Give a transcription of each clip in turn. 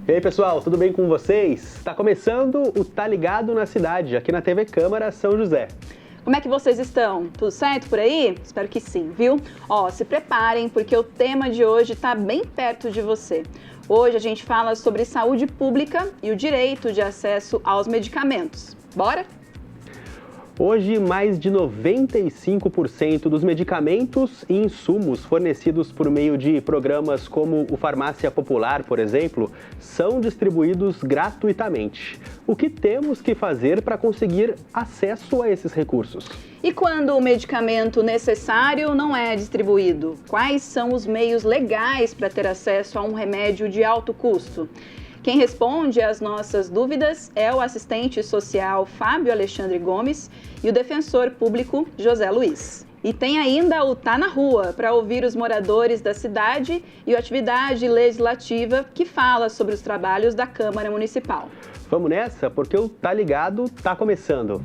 E aí pessoal, tudo bem com vocês? Está começando o Tá Ligado na Cidade, aqui na TV Câmara São José. Como é que vocês estão? Tudo certo por aí? Espero que sim, viu? Se preparem porque o tema de hoje está bem perto de você. Hoje a gente fala sobre saúde pública e o direito de acesso aos medicamentos. Bora? Hoje, mais de 95% dos medicamentos e insumos fornecidos por meio de programas como o Farmácia Popular, por exemplo, são distribuídos gratuitamente. O que temos que fazer para conseguir acesso a esses recursos? E quando o medicamento necessário não é distribuído? Quais são os meios legais para ter acesso a um remédio de alto custo? Quem responde às nossas dúvidas é o assistente social Fábio Alexandre Gomes e o defensor público José Luiz. E tem ainda o Tá na Rua, para ouvir os moradores da cidade e a atividade legislativa que fala sobre os trabalhos da Câmara Municipal. Vamos nessa, porque o Tá Ligado tá começando.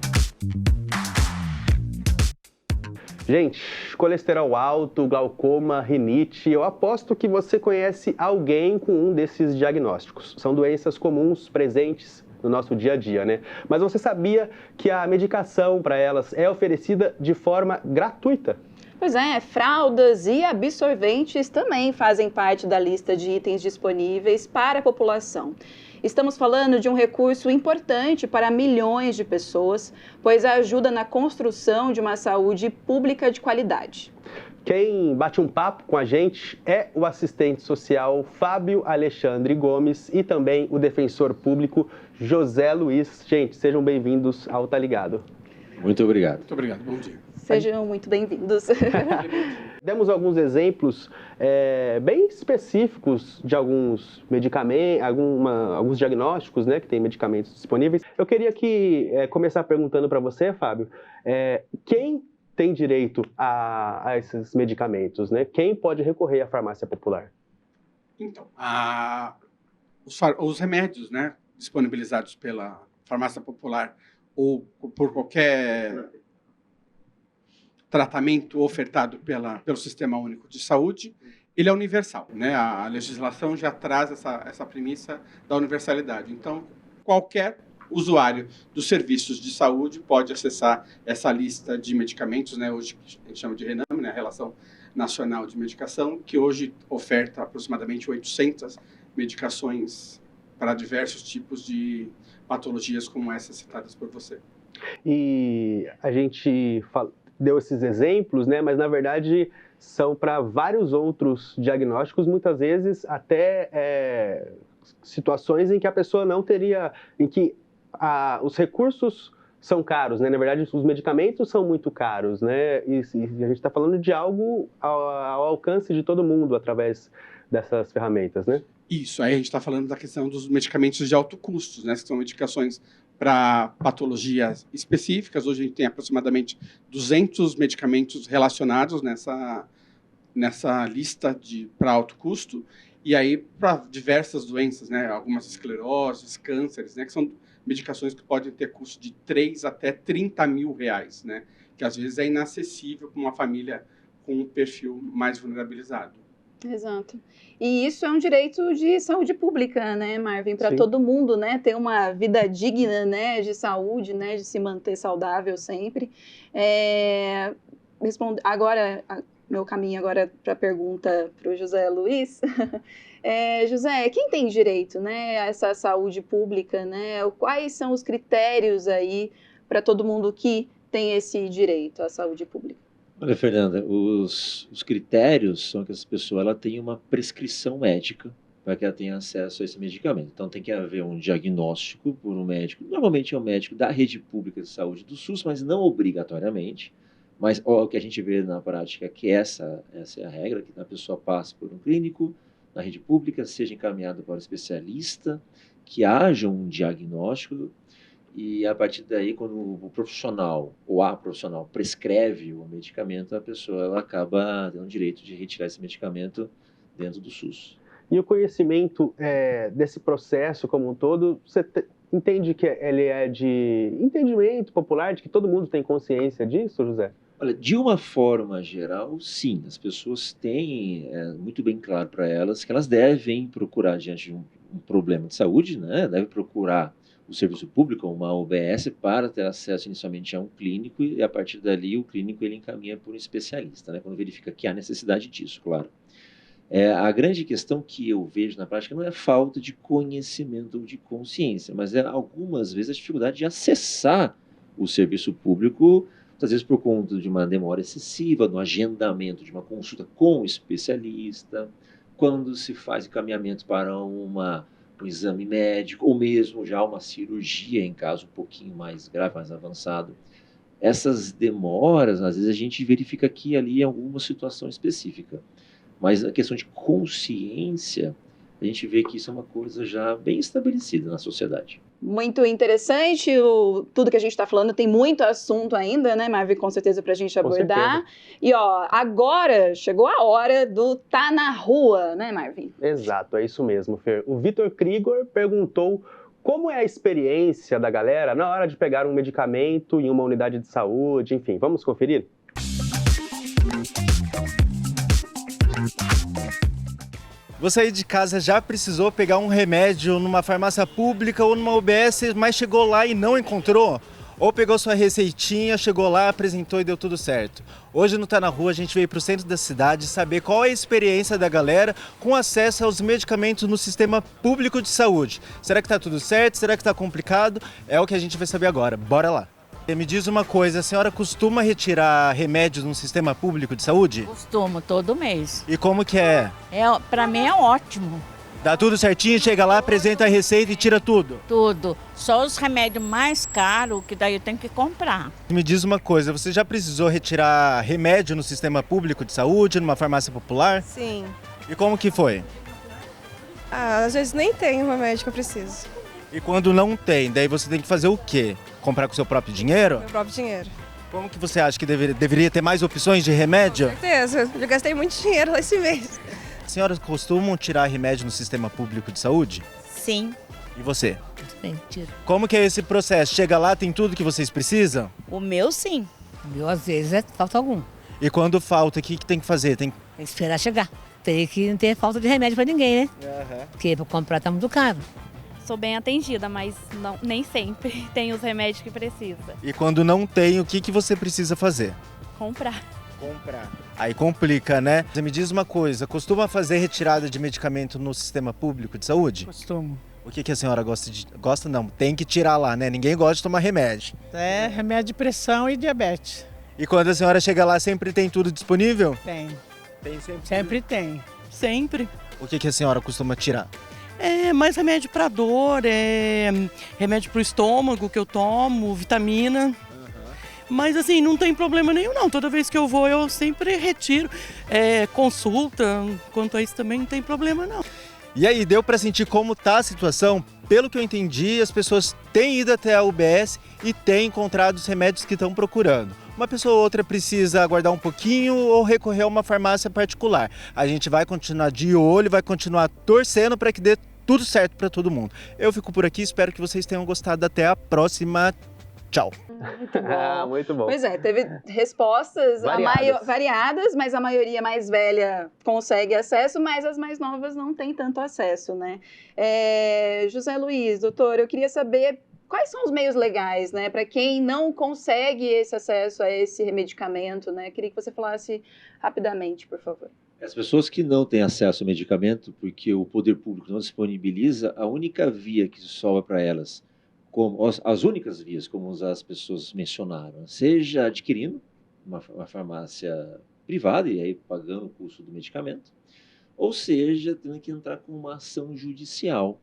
Gente, colesterol alto, glaucoma, rinite, eu aposto que você conhece alguém com um desses diagnósticos. São doenças comuns presentes no nosso dia a dia, né? Mas você sabia que a medicação para elas é oferecida de forma gratuita? Pois é, fraldas e absorventes também fazem parte da lista de itens disponíveis para a população. Estamos falando de um recurso importante para milhões de pessoas, pois ajuda na construção de uma saúde pública de qualidade. Quem bate um papo com a gente é o assistente social Fábio Alexandre Gomes e também o defensor público José Luiz. Gente, sejam bem-vindos ao Tá Ligado. Muito obrigado. Muito obrigado, bom dia. Sejam muito bem-vindos. Demos alguns exemplos bem específicos de alguns medicamentos, alguns diagnósticos, né, que tem medicamentos disponíveis. Eu queria começar perguntando para você, Fábio, quem tem direito a esses medicamentos, né? Quem pode recorrer à farmácia popular? Então, os remédios, né, disponibilizados pela farmácia popular ou por qualquer tratamento ofertado pelo Sistema Único de Saúde, ele é universal, né? A legislação já traz essa premissa da universalidade. Então, qualquer usuário dos serviços de saúde pode acessar essa lista de medicamentos, né? Hoje a gente chama de RENAME, né? Relação Nacional de Medicação, que hoje oferta aproximadamente 800 medicações para diversos tipos de patologias como essas citadas por você. E a gente deu esses exemplos, né? Mas na verdade são para vários outros diagnósticos, muitas vezes até situações em que a pessoa não teria, em que os recursos são caros, né? Na verdade, os medicamentos são muito caros, né? E a gente está falando de algo ao alcance de todo mundo através dessas ferramentas, né? Isso, aí a gente está falando da questão dos medicamentos de alto custo, né? Que são medicações para patologias específicas. Hoje a gente tem aproximadamente 200 medicamentos relacionados nessa lista para alto custo, e aí para diversas doenças, né? Algumas escleroses, cânceres, né? Que são medicações que podem ter custo de 3 até 30 mil reais, né? Que às vezes é inacessível para uma família com um perfil mais vulnerabilizado. Exato. E isso é um direito de saúde pública, né, Marvin? Para Sim. todo mundo, né? Ter uma vida digna, né? De saúde, né? De se manter saudável sempre. Agora, meu caminho agora para a pergunta para o José Luiz. José, quem tem direito, né, a essa saúde pública, né? Quais são os critérios aí para todo mundo que tem esse direito à saúde pública? Olha, Fernanda, os critérios são que essa pessoa ela tem uma prescrição médica para que ela tenha acesso a esse medicamento. Então, tem que haver um diagnóstico por um médico. Normalmente é um médico da rede pública de saúde do SUS, mas não obrigatoriamente. Mas o que a gente vê na prática é que essa é a regra, que a pessoa passe por um clínico na rede pública, seja encaminhado para um especialista, que haja um diagnóstico. E a partir daí, quando o profissional ou a profissional prescreve o medicamento, a pessoa ela acaba tendo o direito de retirar esse medicamento dentro do SUS. E o conhecimento desse processo como um todo, você entende que ele é de entendimento popular, de que todo mundo tem consciência disso, José? Olha, de uma forma geral, sim. As pessoas têm muito bem claro para elas que elas devem procurar, diante de um problema de saúde, né, deve procurar o serviço público, uma UBS, para ter acesso inicialmente a um clínico e, a partir dali, o clínico ele encaminha por um especialista, né, quando verifica que há necessidade disso, claro. A grande questão que eu vejo na prática não é a falta de conhecimento ou de consciência, mas é algumas vezes a dificuldade de acessar o serviço público, às vezes por conta de uma demora excessiva, no agendamento de uma consulta com o especialista, quando se faz encaminhamento para um exame médico, ou mesmo já uma cirurgia em caso um pouquinho mais grave, mais avançado. Essas demoras, às vezes a gente verifica aqui e ali em alguma situação específica. Mas a questão de consciência, a gente vê que isso é uma coisa já bem estabelecida na sociedade. Muito interessante, tudo que a gente está falando, tem muito assunto ainda, né, Marvin, com certeza para a gente abordar. E ó, agora chegou a hora do Tá na Rua, né, Marvin? Exato, é isso mesmo, Fer. O Vitor Krigor perguntou como é a experiência da galera na hora de pegar um medicamento em uma unidade de saúde, enfim, vamos conferir? Você aí de casa já precisou pegar um remédio numa farmácia pública ou numa UBS, mas chegou lá e não encontrou? Ou pegou sua receitinha, chegou lá, apresentou e deu tudo certo? Hoje no Tá na Rua a gente veio para o centro da cidade saber qual é a experiência da galera com acesso aos medicamentos no sistema público de saúde. Será que tá tudo certo? Será que tá complicado? É o que a gente vai saber agora. Bora lá! Me diz uma coisa, a senhora costuma retirar remédios no sistema público de saúde? Costumo, todo mês. E como que é? Pra mim é ótimo, Dá tudo certinho, chega lá, apresenta a receita e tira tudo? tudo. Só os remédios mais caros, que daí eu tenho que comprar. Me diz uma coisa, você já precisou retirar remédio no sistema público de saúde, numa farmácia popular? Sim. E como que foi? Às vezes nem tem o remédio que eu preciso. E quando não tem, daí você tem que fazer o quê? Comprar com o seu próprio dinheiro? Meu próprio dinheiro. Como que você acha que deveria ter mais opções de remédio? Com certeza. Eu já gastei muito dinheiro esse mês. As senhoras costumam tirar remédio no sistema público de saúde? Sim. E você? Mentira. Como que é esse processo? Chega lá, tem tudo que vocês precisam? O meu, sim. O meu, às vezes, falta algum. E quando falta, o que tem que fazer? Tem que esperar chegar. Tem que não ter falta de remédio pra ninguém, né? Porque pra comprar tá muito caro. Sou bem atendida, mas nem sempre tem os remédios que precisa. E quando não tem, o que você precisa fazer? Comprar. Comprar. Aí complica, né? Você me diz uma coisa, costuma fazer retirada de medicamento no sistema público de saúde? Costumo. O que a senhora gosta de... Gosta não, tem que tirar lá, né? Ninguém gosta de tomar remédio. É remédio de pressão e diabetes. E quando a senhora chega lá, sempre tem tudo disponível? Tem. Tem sempre? Sempre tem. Sempre. O que a senhora costuma tirar? É mais remédio para dor, remédio para o estômago que eu tomo, vitamina. Mas assim, não tem problema nenhum não. Toda vez que eu vou, eu sempre retiro. Consulta, quanto a isso também não tem problema não. E aí, deu para sentir como tá a situação? Pelo que eu entendi, as pessoas têm ido até a UBS e têm encontrado os remédios que estão procurando. Uma pessoa ou outra precisa aguardar um pouquinho ou recorrer a uma farmácia particular. A gente vai continuar de olho, vai continuar torcendo para que dê tudo certo para todo mundo. Eu fico por aqui, espero que vocês tenham gostado. Até a próxima. Tchau. Muito bom. Muito bom. Pois é, teve respostas variadas, mas a maioria mais velha consegue acesso, mas as mais novas não têm tanto acesso, né? José Luiz, doutor, eu queria saber quais são os meios legais, né, para quem não consegue esse acesso a esse medicamento, né? Queria que você falasse rapidamente, por favor. As pessoas que não têm acesso ao medicamento, porque o poder público não disponibiliza, a única via que sobra para elas, como as únicas vias, como as pessoas mencionaram, seja adquirindo uma farmácia privada e aí pagando o custo do medicamento, ou seja, tendo que entrar com uma ação judicial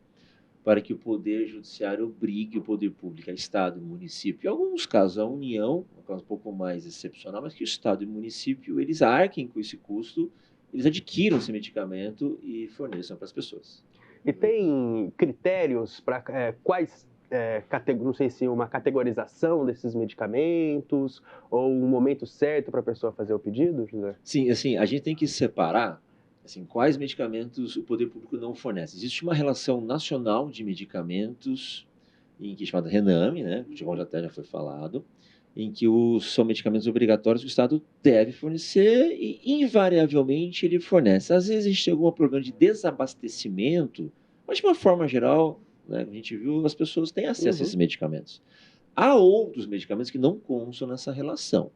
para que o Poder Judiciário obrigue o Poder Público, a Estado e município, em alguns casos a União, um caso um pouco mais excepcional, mas que o Estado e o município, eles arquem com esse custo, eles adquiram esse medicamento e forneçam para as pessoas. E tem critérios para quais, não sei se uma categorização desses medicamentos ou um momento certo para a pessoa fazer o pedido, José? Sim, assim, a gente tem que separar assim, quais medicamentos o poder público não fornece. Existe uma relação nacional de medicamentos, que é chamada RENAME, né, de onde até já foi falado, em que são medicamentos obrigatórios que o Estado deve fornecer e, invariavelmente, ele fornece. Às vezes, a gente tem algum problema de desabastecimento, Mas, de uma forma geral, né, a gente viu, as pessoas têm acesso a esses medicamentos. Há outros medicamentos que não constam nessa relação.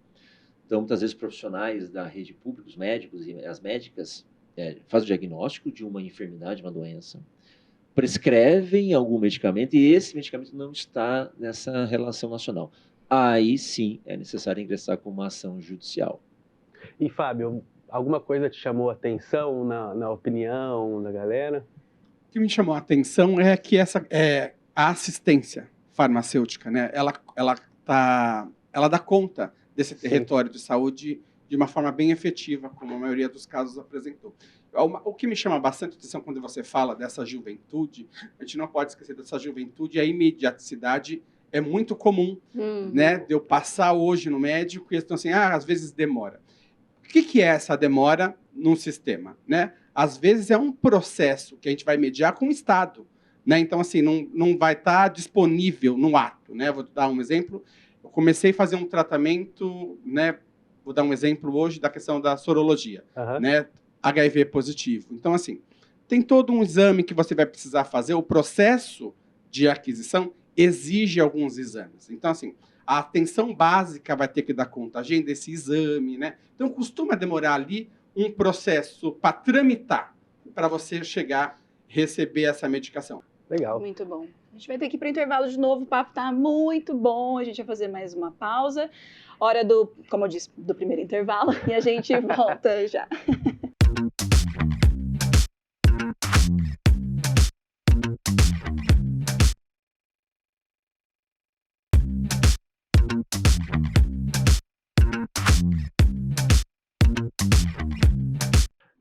Então, muitas vezes, profissionais da rede pública, os médicos e as médicas, fazem o diagnóstico de uma enfermidade, uma doença, prescrevem algum medicamento e esse medicamento não está nessa relação nacional. Aí sim é necessário ingressar com uma ação judicial. E, Fábio, alguma coisa te chamou a atenção na opinião da galera? O que me chamou a atenção é que a assistência farmacêutica, né, ela dá conta desse território de saúde de uma forma bem efetiva, como a maioria dos casos apresentou. O que me chama bastante atenção quando você fala dessa juventude, a gente não pode esquecer dessa juventude, a imediaticidade é muito comum, né, de eu passar hoje no médico e eles estão assim, às vezes demora. O que é essa demora num sistema, né? Às vezes é um processo que a gente vai mediar com o Estado, né? Então, assim, não vai estar disponível no ato, né? Vou dar um exemplo. Eu comecei a fazer um tratamento, né? Vou dar um exemplo hoje da questão da sorologia, né? HIV positivo. Então, assim, tem todo um exame que você vai precisar fazer. O processo de aquisição exige alguns exames. Então, assim, a atenção básica vai ter que dar conta, agenda esse exame, né? Então, costuma demorar ali um processo para tramitar, para você chegar, receber essa medicação. Legal. Muito bom. A gente vai ter que ir para o intervalo de novo, o papo tá muito bom, a gente vai fazer mais uma pausa. Hora do, como eu disse, do primeiro intervalo, e a gente volta já.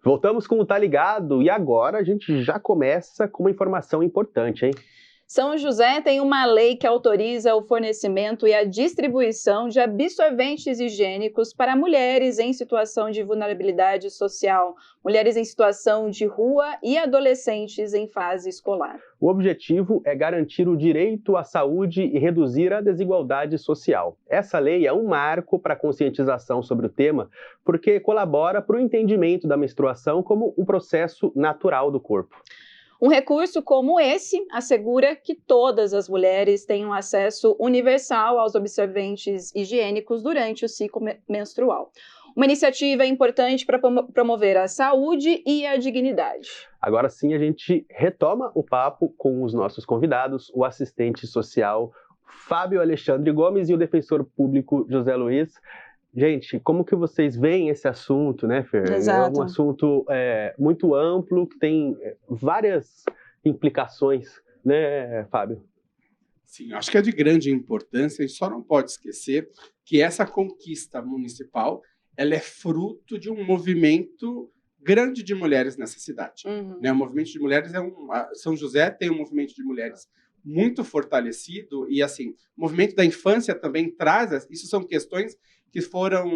Voltamos com o Tá Ligado e agora a gente já começa com uma informação importante, hein? São José tem uma lei que autoriza o fornecimento e a distribuição de absorventes higiênicos para mulheres em situação de vulnerabilidade social, mulheres em situação de rua e adolescentes em fase escolar. O objetivo é garantir o direito à saúde e reduzir a desigualdade social. Essa lei é um marco para a conscientização sobre o tema, porque colabora para o entendimento da menstruação como um processo natural do corpo. Um recurso como esse assegura que todas as mulheres tenham acesso universal aos absorventes higiênicos durante o ciclo menstrual. Uma iniciativa importante para promover a saúde e a dignidade. Agora sim a gente retoma o papo com os nossos convidados, o assistente social Fábio Alexandre Gomes e o defensor público José Luiz. Gente, como que vocês veem esse assunto, né, Fer? Exato. É um assunto muito amplo, que tem várias implicações, né, Fábio? Sim, acho que é de grande importância, a gente só não pode esquecer que essa conquista municipal, ela é fruto de um movimento grande de mulheres nessa cidade. Né? O movimento de mulheres São José tem um movimento de mulheres muito fortalecido e, assim, o movimento da infância também traz, isso são questões que foram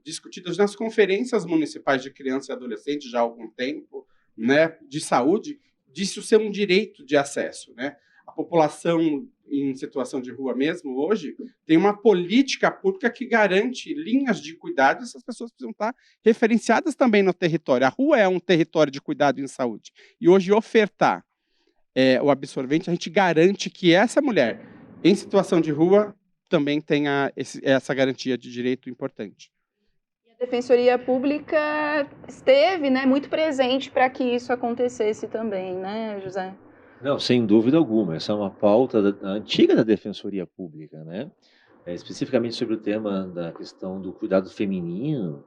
discutidas nas conferências municipais de criança e adolescente já há algum tempo, né, de saúde, disso ser um direito de acesso, né? A população em situação de rua mesmo, hoje, tem uma política pública que garante linhas de cuidado, essas pessoas precisam estar referenciadas também no território. A rua é um território de cuidado em saúde. E hoje ofertar o absorvente, a gente garante que essa mulher em situação de rua também tenha essa garantia de direito importante. E a Defensoria Pública esteve, né, muito presente para que isso acontecesse também, né, José? Não, sem dúvida alguma. Essa é uma pauta antiga da Defensoria Pública, né? Especificamente sobre o tema da questão do cuidado feminino.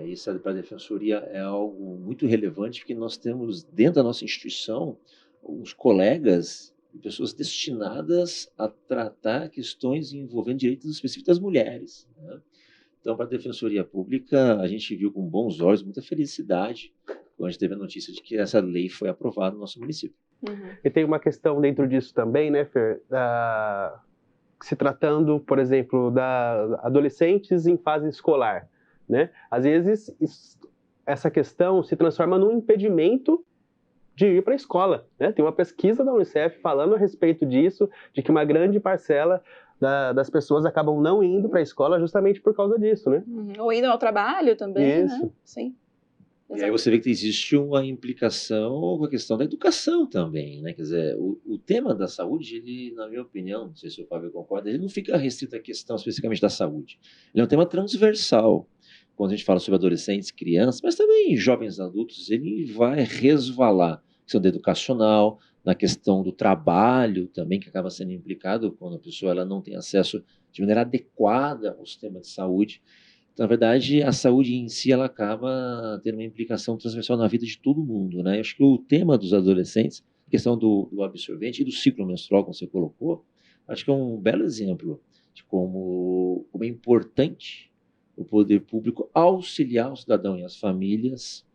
Isso para a Defensoria é algo muito relevante, porque nós temos dentro da nossa instituição os colegas e pessoas destinadas a tratar questões envolvendo direitos específicos das mulheres, né? Então, para a Defensoria Pública, a gente viu com bons olhos, muita felicidade, quando a gente teve a notícia de que essa lei foi aprovada no nosso município. E tem uma questão dentro disso também, né, Fer? Se tratando, por exemplo, da adolescentes em fase escolar, né? Às vezes, essa questão se transforma num impedimento de ir para a escola, né? Tem uma pesquisa da Unicef falando a respeito disso, de que uma grande parcela das pessoas acabam não indo para a escola justamente por causa disso, né? Ou indo ao trabalho também, isso. Né? Sim. E aí você vê que existe uma implicação com a questão da educação também, né? Quer dizer, o tema da saúde, ele, na minha opinião, não sei se o Fábio concorda, ele não fica restrito à questão especificamente da saúde. Ele é um tema transversal. Quando a gente fala sobre adolescentes, crianças, mas também jovens adultos, ele vai resvalar na questão da educacional, na questão do trabalho também, que acaba sendo implicado quando a pessoa ela não tem acesso de maneira adequada ao sistema de saúde. Então, na verdade, a saúde em si ela acaba tendo uma implicação transversal na vida de todo mundo, né? Eu acho que o tema dos adolescentes, a questão do absorvente e do ciclo menstrual, como você colocou, acho que é um belo exemplo de como é importante o poder público auxiliar o cidadão e as famílias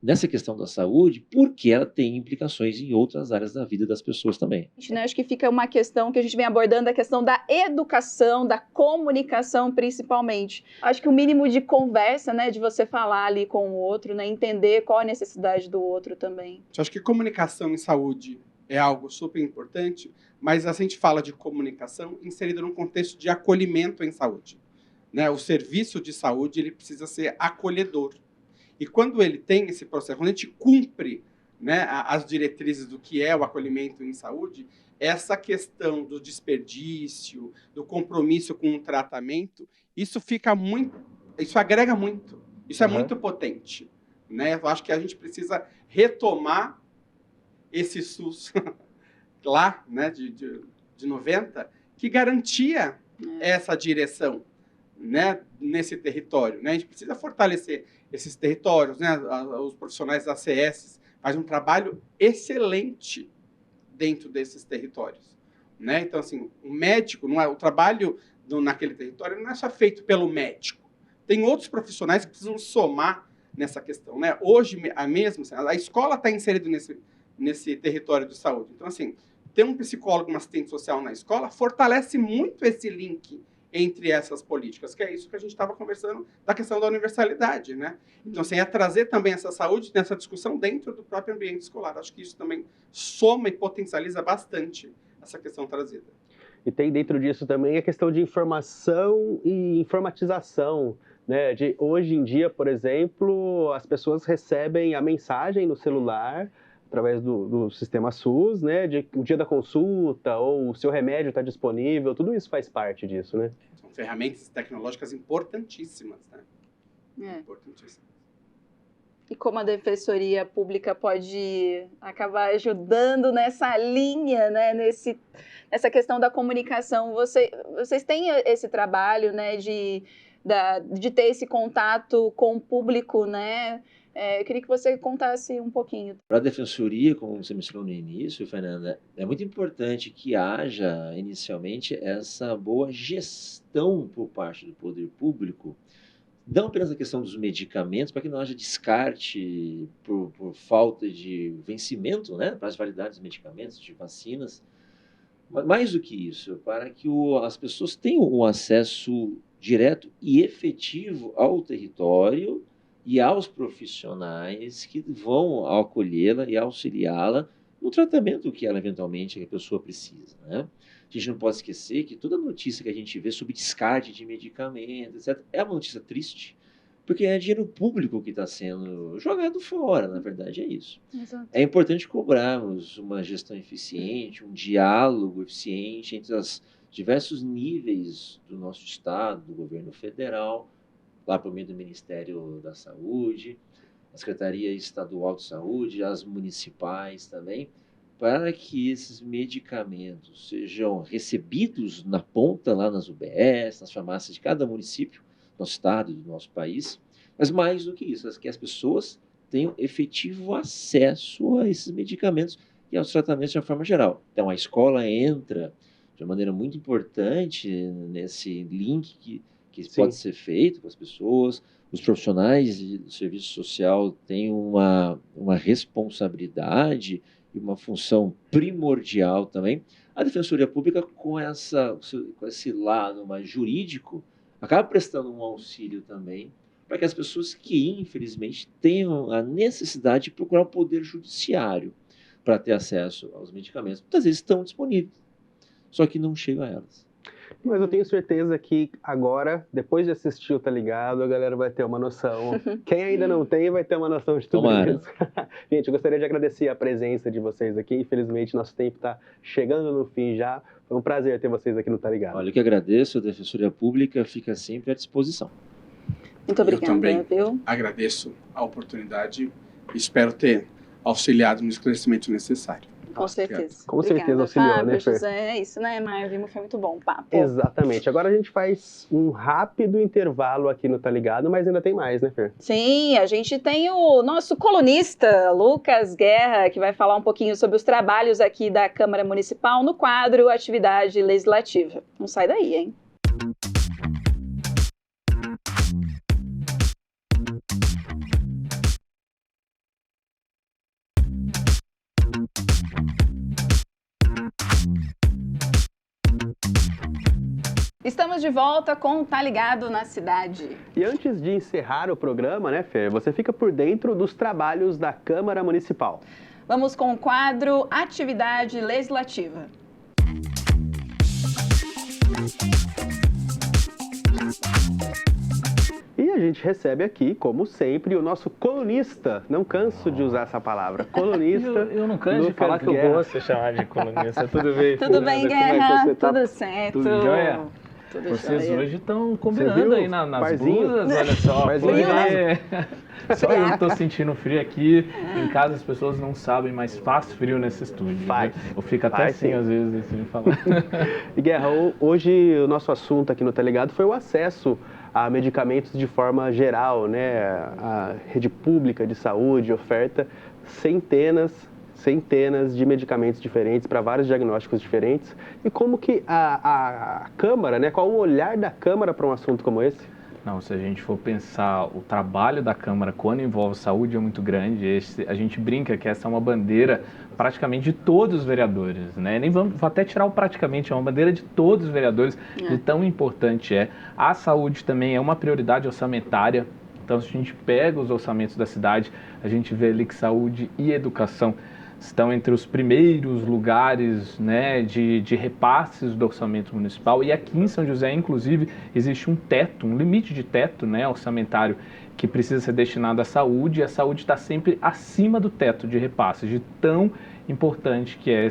nessa questão da saúde, porque ela tem implicações em outras áreas da vida das pessoas também. Né, acho que fica uma questão que a gente vem abordando, a questão da educação, da comunicação principalmente. Acho que o mínimo de conversa, né, de você falar ali com o outro, né, entender qual a necessidade do outro também. Eu acho que comunicação em saúde é algo super importante, mas a gente fala de comunicação inserida num contexto de acolhimento em saúde, né? O serviço de saúde ele precisa ser acolhedor. E quando ele tem esse processo, quando a gente cumpre, né, as diretrizes do que é o acolhimento em saúde, essa questão do desperdício, do compromisso com o tratamento, isso agrega muito. Isso é muito potente, né? Eu acho que a gente precisa retomar esse SUS lá, né, de 90, que garantia essa direção, né, nesse território, né? A gente precisa fortalecer esses territórios, né? Os profissionais da CS fazem um trabalho excelente dentro desses territórios, né? Então, assim, o médico, o trabalho naquele território não é só feito pelo médico. Tem outros profissionais que precisam somar nessa questão, né? Hoje, a escola está inserida nesse território de saúde. Então, assim, ter um psicólogo, um assistente social na escola fortalece muito esse link entre essas políticas, que é isso que a gente estava conversando da questão da universalidade, né? Então, assim, é trazer também essa saúde nessa discussão dentro do próprio ambiente escolar. Acho que isso também soma e potencializa bastante essa questão trazida. E tem dentro disso também a questão de informação e informatização, né? Hoje em dia, por exemplo, as pessoas recebem a mensagem no celular através do sistema SUS, né, de o dia da consulta ou o seu remédio está disponível, tudo isso faz parte disso, né? São ferramentas tecnológicas importantíssimas, né? Importantíssimas. E como a Defensoria Pública pode acabar ajudando nessa linha, né, nessa questão da comunicação? Vocês têm esse trabalho, né, de ter esse contato com o público, né? Eu queria que você contasse um pouquinho. Para a Defensoria, como você mencionou no início, Fernanda, é muito importante que haja, inicialmente, essa boa gestão por parte do poder público, não apenas a questão dos medicamentos, para que não haja descarte por falta de vencimento, né, para as validades dos medicamentos, de vacinas, mas mais do que isso, para que as pessoas tenham um acesso direto e efetivo ao território e aos profissionais que vão acolhê-la e auxiliá-la no tratamento que ela eventualmente a pessoa precisa, né? A gente não pode esquecer que toda notícia que a gente vê sobre descarte de medicamentos, etc., é uma notícia triste, porque é dinheiro público que está sendo jogado fora, na verdade é isso. Exato. É importante cobrarmos uma gestão eficiente, um diálogo eficiente entre os diversos níveis do nosso Estado, do governo federal, lá por meio do Ministério da Saúde, a Secretaria Estadual de Saúde, as municipais também, para que esses medicamentos sejam recebidos na ponta, lá nas UBS, nas farmácias de cada município do nosso estado e do nosso país, mas mais do que isso, que as pessoas tenham efetivo acesso a esses medicamentos e aos tratamentos de uma forma geral. Então, a escola entra de uma maneira muito importante nesse link que pode ser feito com as pessoas. Os profissionais do serviço social têm uma responsabilidade e uma função primordial também. A Defensoria Pública, com esse lado mais jurídico, acaba prestando um auxílio também para que as pessoas que, infelizmente, tenham a necessidade de procurar o poder judiciário para ter acesso aos medicamentos, muitas vezes estão disponíveis, só que não chegam a elas. Mas eu tenho certeza que agora, depois de assistir o Tá Ligado, a galera vai ter uma noção. Quem ainda não tem, vai ter uma noção de tudo Tomara. isso. Gente, eu gostaria de agradecer a presença de vocês aqui. Infelizmente, nosso tempo está chegando no fim já. Foi um prazer ter vocês aqui no Tá Ligado. Olha, eu que agradeço, a Defensoria Pública fica sempre à disposição. Muito obrigada, Eu também viu? agradeço a oportunidade e espero ter auxiliado no esclarecimento necessário. Com certeza. Com certeza auxiliou, Fábio, né, Fer? José, é isso, né, Marvin? Foi muito bom o papo. Exatamente. Agora a gente faz um rápido intervalo aqui no Tá Ligado, mas ainda tem mais, né, Fer? Sim, a gente tem o nosso colunista, Lucas Guerra, que vai falar um pouquinho sobre os trabalhos aqui da Câmara Municipal no quadro Atividade Legislativa. Não sai daí, hein? Estamos de volta com o Tá Ligado na Cidade. E antes de encerrar o programa, né, Fer, você fica por dentro dos trabalhos da Câmara Municipal. Vamos com o quadro Atividade Legislativa. E a gente recebe aqui, como sempre, o nosso colunista. Não canso de usar essa palavra. Colunista. Eu não canso de Lucas falar que eu Guerra. gosto de ser chamado de colunista. Tudo bem? Tudo bem, Como é que Guerra? você tá? Tudo certo. Tudo jóia? Tudo Vocês jóia. hoje estão Você combinando viu? aí nas Parzinho. blusas, olha só. Parzinho. Só eu estou sentindo frio aqui. Em casa as pessoas não sabem, mas faz frio nesse estúdio. Faz. Eu fico até Faz, assim sim. às vezes assim, de falar. E Guerra, hoje o nosso assunto aqui no Tá Ligado foi o acesso a medicamentos de forma geral, né? A rede pública de saúde oferta centenas de medicamentos diferentes para vários diagnósticos diferentes. E como que a Câmara, né? Qual o olhar da Câmara para um assunto como esse? Não, se a gente for pensar, o trabalho da Câmara quando envolve saúde é muito grande. A gente brinca que essa é uma bandeira praticamente de todos os vereadores, né? Nem vou até tirar o praticamente, é uma bandeira de todos os vereadores, de tão importante é. A saúde também é uma prioridade orçamentária. Então, se a gente pega os orçamentos da cidade, a gente vê ali que saúde e educação estão entre os primeiros lugares, né, de repasses do orçamento municipal. E aqui em São José, inclusive, existe um teto, um limite de teto, né, orçamentário que precisa ser destinado à saúde, e a saúde está sempre acima do teto de repasses, de tão importante que é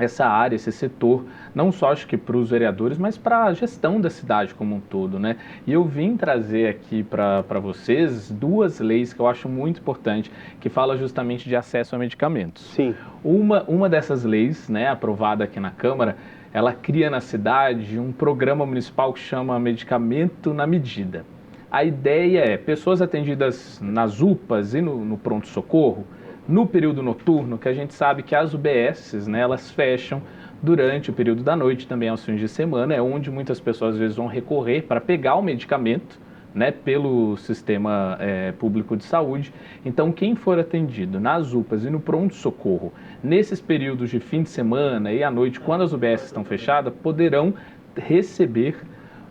essa área, esse setor, não só acho que para os vereadores, mas para a gestão da cidade como um todo, né? E eu vim trazer aqui para vocês duas leis que eu acho muito importante, que fala justamente de acesso a medicamentos. Sim. Uma dessas leis, né, aprovada aqui na Câmara, ela cria na cidade um programa municipal que chama Medicamento na Medida. A ideia é pessoas atendidas nas UPAs e no pronto-socorro, no período noturno, que a gente sabe que as UBSs, né, elas fecham durante o período da noite, também aos fins de semana, é onde muitas pessoas às vezes vão recorrer para pegar o medicamento, né, pelo sistema público de saúde. Então, quem for atendido nas UPAs e no pronto-socorro, nesses períodos de fim de semana e à noite, quando as UBSs estão fechadas, poderão receber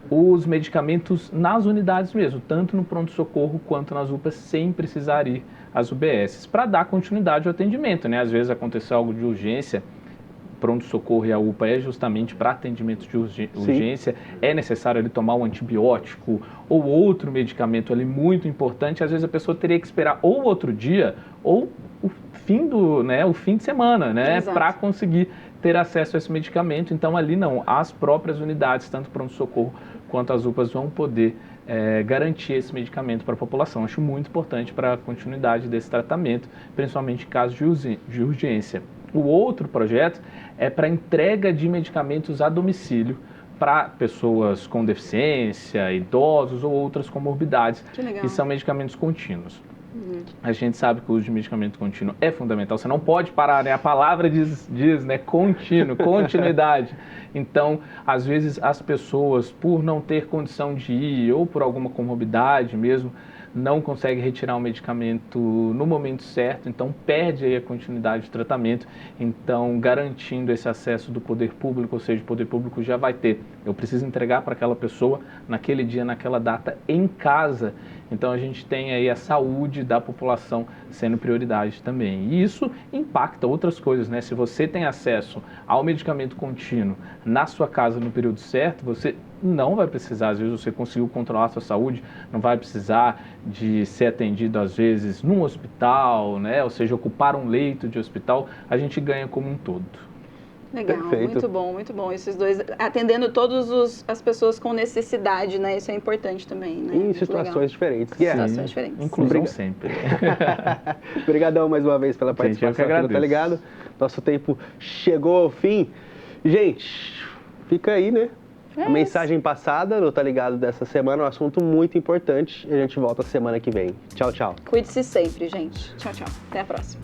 os medicamentos nas unidades mesmo, tanto no pronto-socorro quanto nas UPAs, sem precisar ir às UBSs, para dar continuidade ao atendimento, né? Às vezes aconteceu algo de urgência, pronto-socorro e a UPA é justamente para atendimento de urgência, é necessário ali tomar um antibiótico ou outro medicamento ali muito importante, às vezes a pessoa teria que esperar ou outro dia ou o fim de semana, né, para conseguir ter acesso a esse medicamento. Então ali não, as próprias unidades, tanto pronto-socorro quanto as UPAs, vão poder garantir esse medicamento para a população. Acho muito importante para a continuidade desse tratamento, principalmente em casos de urgência. O outro projeto é para entrega de medicamentos a domicílio para pessoas com deficiência, idosos ou outras comorbidades, que são medicamentos contínuos. A gente sabe que o uso de medicamento contínuo é fundamental, você não pode parar, né? A palavra diz, né? Contínuo, continuidade. Então, às vezes as pessoas, por não ter condição de ir ou por alguma comorbidade mesmo, não consegue retirar o medicamento no momento certo, então perde aí a continuidade de tratamento, então garantindo esse acesso do poder público, ou seja, o poder público já vai ter, eu preciso entregar para aquela pessoa naquele dia, naquela data, em casa. Então a gente tem aí a saúde da população sendo prioridade também. E isso impacta outras coisas, né? Se você tem acesso ao medicamento contínuo na sua casa no período certo, você não vai precisar, às vezes você conseguiu controlar a sua saúde, não vai precisar de ser atendido às vezes num hospital, né? Ou seja, ocupar um leito de hospital, a gente ganha como um todo. Legal, Perfeito. muito bom. Esses dois, atendendo todas as pessoas com necessidade, né? Isso é importante também, né? Em situações diferentes. Situações diferentes. Inclusão sempre. Obrigadão mais uma vez pela participação aqui no Tá Ligado. Nosso tempo chegou ao fim. Gente, fica aí, né? A mensagem passada no Tá Ligado dessa semana, um assunto muito importante. E a gente volta semana que vem. Tchau, tchau. Cuide-se sempre, gente. Tchau, tchau. Até a próxima.